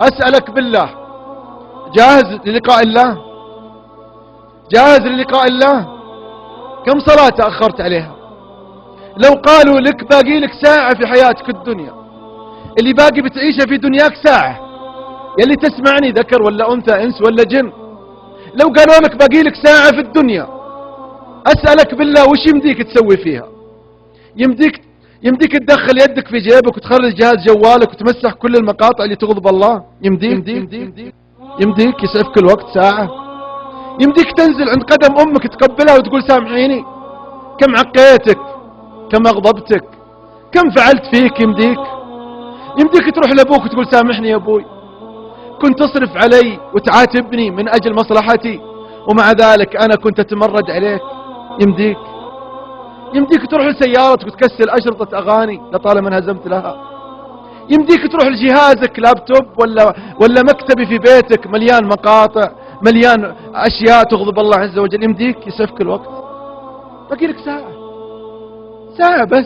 أسألك بالله، جاهز للقاء الله؟ جاهز للقاء الله؟ كم صلاة تأخرت عليها؟ لو قالوا لك باقي لك ساعة في حياتك الدنيا، اللي باقي بتعيشه في دنياك ساعة، يلي تسمعني ذكر ولا أنثى، إنس ولا جن، لو قالوا لك باقي لك ساعة في الدنيا، أسألك بالله وش يمديك تسوي فيها؟ يمديك تدخل يدك في جيبك وتخرج جهاز جوالك وتمسح كل المقاطع اللي تغضب الله؟ يمديك يسعفك الوقت ساعة؟ يمديك تنزل عند قدم أمك تقبلها وتقول سامحيني؟ كم عقيتك، كم أغضبتك، كم فعلت فيك؟ يمديك تروح لأبوك وتقول سامحني يا أبوي، كنت تصرف علي وتعاتبني من أجل مصلحتي، ومع ذلك أنا كنت أتمرد عليك؟ يمديك تروح لسيارتك وتكسل أشرطة أغاني لطالما انهزمت لها؟ يمديك تروح لجهازك لابتوب ولا مكتبي في بيتك مليان مقاطع، مليان أشياء تغضب الله عز وجل؟ يمديك يسعفك الوقت؟ باقي لك ساعة بس.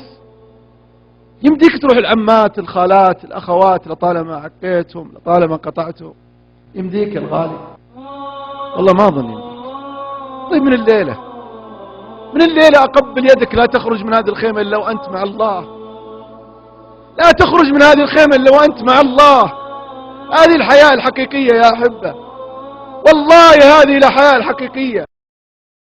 يمديك تروح العمات الخالات الأخوات لطالما عقيتهم، لطالما قطعتهم؟ يمديك يا الغالي؟ والله ما أظن يمديك. طيب من الليلة أقبل يدك، لا تخرج من هذه الخيمة إلا وأنت مع الله. لا تخرج من هذه الخيمة إلا وأنت مع الله. هذه الحياة الحقيقية يا أحبة، والله هذه الحياة الحقيقية.